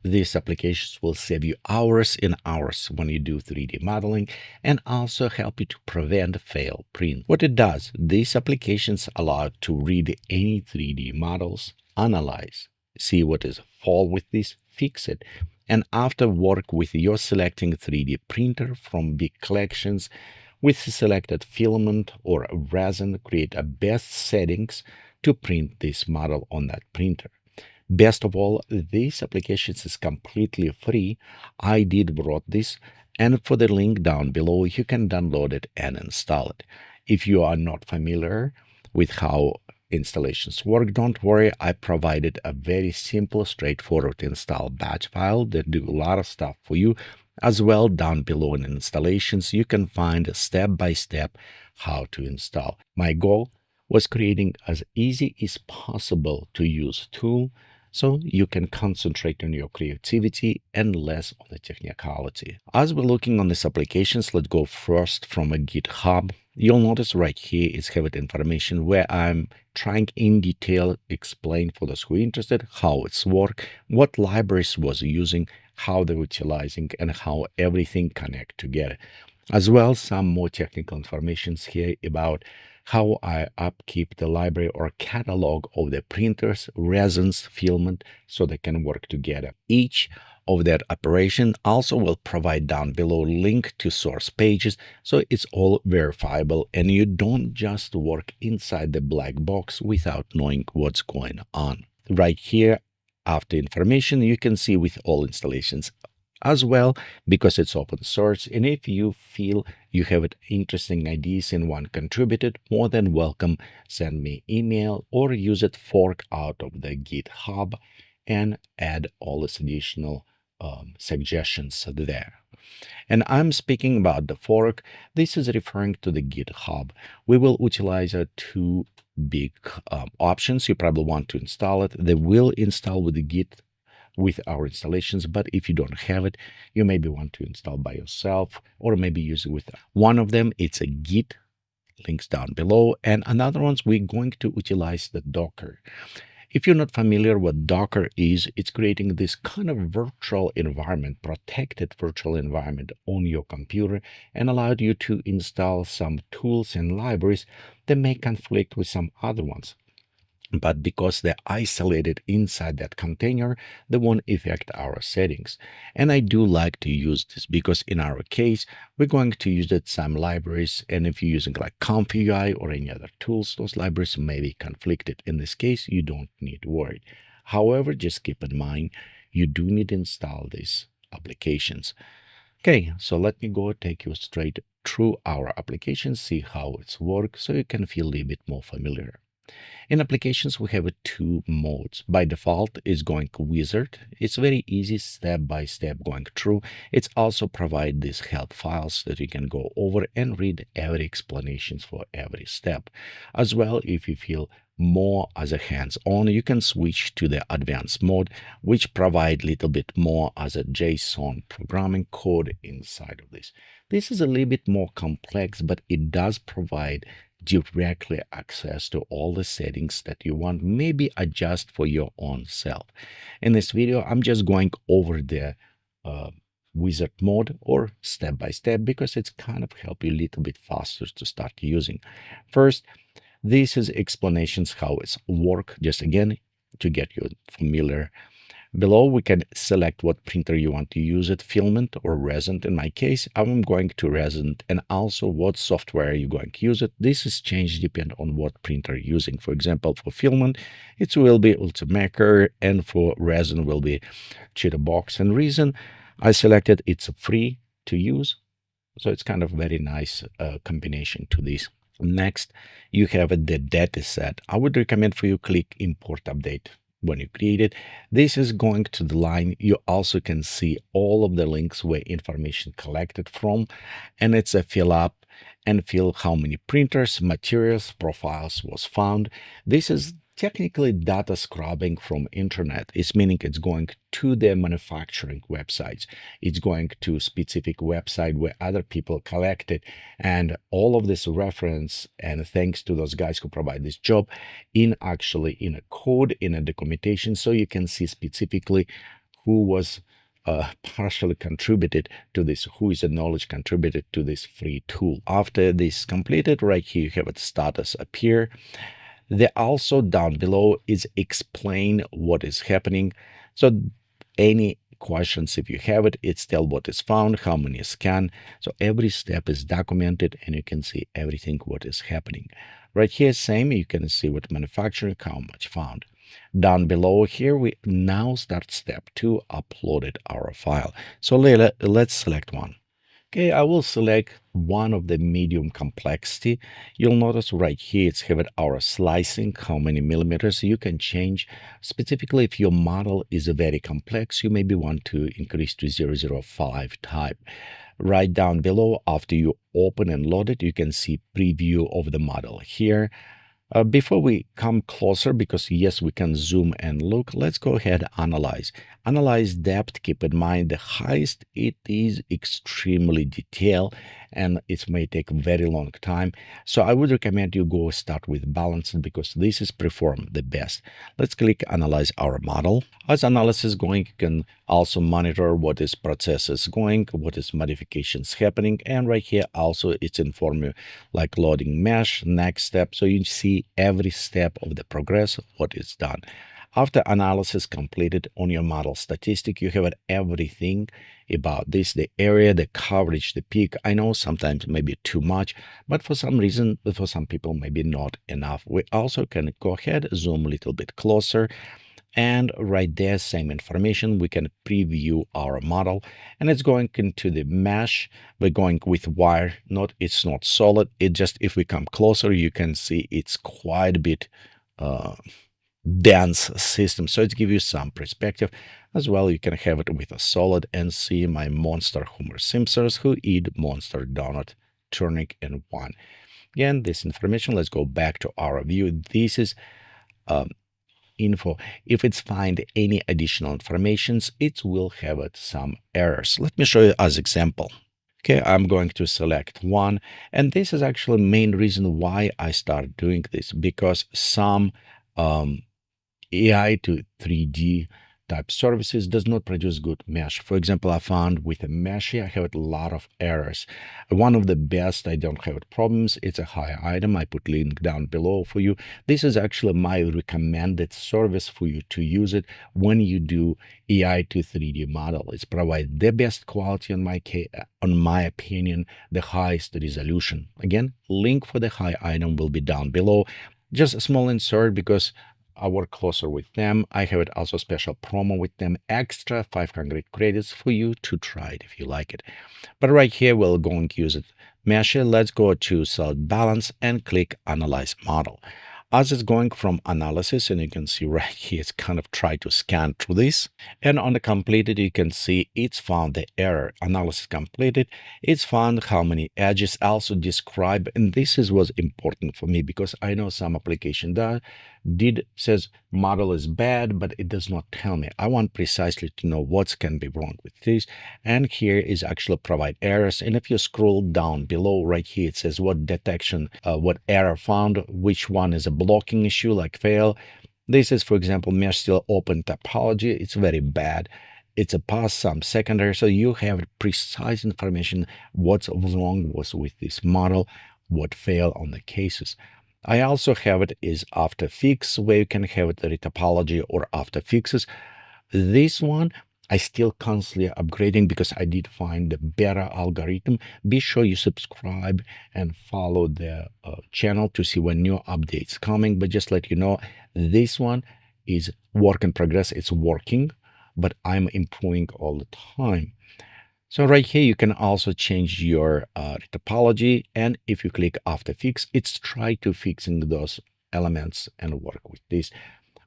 These applications will save you hours and hours when you do 3D modeling and also help you to prevent failed print. What it does, these applications allow you to read any 3D models, analyze, see what is fault with this, fix it, and after work with your selecting 3D printer from big collections with selected filament or resin, create a best settings to print this model on that printer. Best of all, this application is completely free. I did brought this, and for the link down below, you can download it and install it. If you are not familiar with how installations work, don't worry, I provided a very simple, straightforward install batch file that do a lot of stuff for you. As well, down below in installations, you can find a step-by-step how to install. My goal was creating as easy as possible to use tool so you can concentrate on your creativity and less on the technicality. As we're looking on these applications, let's go first from a GitHub. You'll notice right here is have information where I'm trying in detail explain for those who are interested how it's work, what libraries was using, how they're utilizing, and how everything connect together. As well, some more technical informations here about how I upkeep the library or catalog of the printers, resins, filament, so they can work together. Each of that operation also will provide down below link to source pages, so it's all verifiable and you don't just work inside the black box without knowing what's going on. Right here, after information, you can see with all installations as well, because it's open source, and if you feel you have interesting ideas and want contributed, more than welcome, send me email or use it fork out of the GitHub and add all this additional suggestions there. And I'm speaking about the fork. This is referring to the GitHub. We will utilize two big options. You probably want to install it. They will install with the Git with our installations, but if you don't have it, you maybe want to install by yourself or maybe use it with one of them. It's a Git, links down below, and another one's we're going to utilize the Docker. If you're not familiar what Docker is, it's creating this kind of virtual environment, protected virtual environment on your computer, and allowed you to install some tools and libraries that may conflict with some other ones. But because they're isolated inside that container, they won't affect our settings. And I do like to use this because in our case, we're going to use it some libraries. And if you're using like ComfyUI or any other tools, those libraries may be conflicted. In this case, you don't need to worry. However, just keep in mind, you do need to install these applications. Okay, so let me go take you straight through our application, see how it's work, so you can feel a little bit more familiar. In applications, we have two modes. By default, is going wizard. It's very easy step by step going through. It's also provide these help files that you can go over and read every explanations for every step. As well, if you feel more as a hands-on, you can switch to the advanced mode, which provide a little bit more as a JSON programming code inside of this. This is a little bit more complex, but it does provide directly access to all the settings that you want, maybe adjust for your own self. In this video, I'm just going over the wizard mode or step by step because it's kind of help you a little bit faster to start using. First, this is explanations how it's work, just again to get you familiar. Below, we can select what printer you want to use it, filament or resin. In my case, I'm going to resin, and also what software you're going to use it. This is changed depending on what printer you're using. For example, for filament, it will be Ultimaker, and for resin will be Chitubox. And reason I selected, it's free to use, so it's kind of very nice combination to this. Next, you have the dataset. I would recommend for you click import update. When you create it, this is going to the line. You also can see all of the links where information collected from, and it's a fill up and fill how many printers, materials, profiles was found. This is technically data scrubbing from internet. It's meaning it's going to the manufacturing websites. It's going to specific website where other people collected, and all of this reference and thanks to those guys who provide this job in actually in a code, in a documentation, so you can see specifically who was partially contributed to this, who is a knowledge contributed to this free tool. After this completed, right here you have a status appear. There also down below is explain what is happening. So any questions, if you have it, it's tell what is found, how many scan. So every step is documented and you can see everything what is happening. Right here, same, you can see what manufacturing, how much found. Down below here, we now start step 2, uploaded our file. So let's select one. Okay, I will select one of the medium complexity. You'll notice right here it's have our slicing, how many millimeters you can change. Specifically, if your model is very complex, you maybe want to increase to 005 type. Right down below, after you open and load it, you can see preview of the model here. Before we come closer, because yes, we can zoom and look, let's go ahead and analyze. Analyze depth, keep in mind the highest, it is extremely detailed and it may take a very long time. So I would recommend you go start with balanced because this is perform the best. Let's click analyze our model. As analysis going, you can also monitor what is processes going, what is modifications happening. And right here also it's inform you like loading mesh, next step. So you see every step of the progress, what is done. After analysis completed on your model statistic, you have everything about this, the area, the coverage, the peak. I know sometimes maybe too much, but for some reason, for some people, maybe not enough. We also can go ahead, zoom a little bit closer, and right there, same information, we can preview our model, and it's going into the mesh. We're going with wire, it's not solid. It just, if we come closer, you can see it's quite a bit dense system. So it gives you some perspective as well. You can have it with a solid and see my monster Homer Simpsons who eat monster donut turning in one. Again, this information, let's go back to our view. This is info. If it's find any additional informations, it will have some errors. Let me show you as example. Okay, I'm going to select one, and this is actually main reason why I start doing this, because some AI to 3D type services does not produce good mesh. For example, I found with a mesh, I have a lot of errors. One of the best, I don't have problems. It's a high item. I put link down below for you. This is actually my recommended service for you to use it when you do AI to 3D model. It's provide the best quality on my opinion, the highest resolution. Again, link for the high item will be down below. Just a small insert because I work closer with them. I have it also special promo with them, extra 500 credits for you to try it if you like it. But right here, we're going to use it. Mesh, let's go to select balance and click analyze model. As it's going from analysis, and you can see right here, it's kind of try to scan through this. And on the completed, you can see it's found the error. Analysis completed. It's found how many edges, also describe. And this is was important for me because I know some application that says model is bad, but it does not tell me. I want precisely to know what can be wrong with this. And here is actually provide errors. And if you scroll down below right here, it says what detection, what error found, which one is a blocking issue like fail. This is, for example, mesh still open topology. It's very bad. It's a pass, some secondary. So you have precise information what's wrong was with this model, what failed on the cases. I also have it is after fix, where you can have it the topology or after fixes. This one I still constantly upgrading because I did find the better algorithm. Be sure you subscribe and follow the channel to see when new updates coming. But just let you know, this one is work in progress. It's working, but I'm improving all the time. So right here, you can also change your topology. And if you click after fix, it's try to fixing those elements and work with this.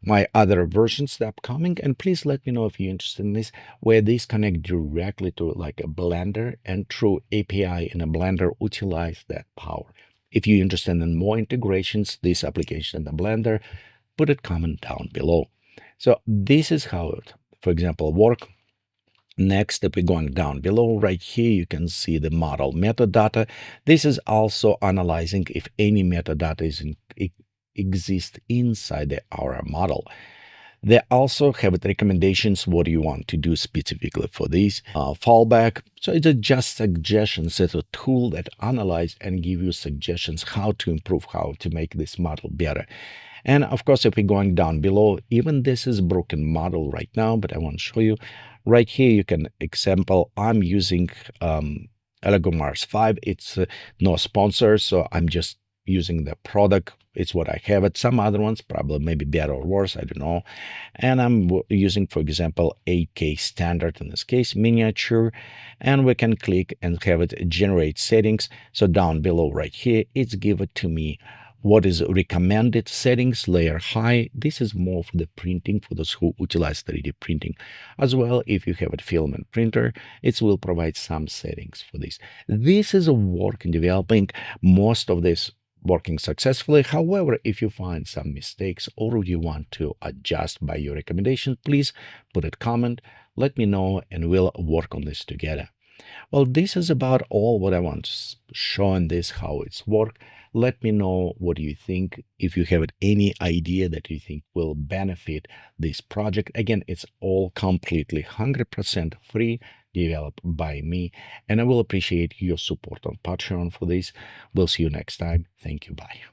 My other versions that upcoming, and please let me know if you're interested in this, where these connect directly to like a Blender and through API in a Blender utilize that power. If you're interested in more integrations, this application in the Blender, put a comment down below. So this is how it, for example, work. Next, if we're going down below right here, you can see the model metadata. This is also analyzing if any metadata is exist inside our model. They also have recommendations what you want to do specifically for this fallback. So it's just suggestions. It's a tool that analyze and give you suggestions how to improve, how to make this model better. And of course, if we're going down below, even this is broken model right now, but I want to show you right here. You can example, I'm using Elegoo Mars 5. It's no sponsor, so I'm just using the product. It's what I have it. Some other ones probably maybe better or worse, I don't know. And I'm using, for example, 8K standard, in this case miniature, and we can click and have it generate settings. So down below right here, it's given to me what is recommended settings, layer high. This is more for the printing, for those who utilize 3D printing. As well, if you have a filament printer, it will provide some settings for this. This is a work in developing. Most of this working successfully. However, if you find some mistakes or you want to adjust by your recommendation, please put a comment, let me know, and we'll work on this together. Well, this is about all what I want to show in this, how it's work. Let me know what you think. If you have any idea that you think will benefit this project, again, it's all completely 100% free, developed by me, and I will appreciate your support on Patreon for this. We'll see you next time. Thank you. Bye.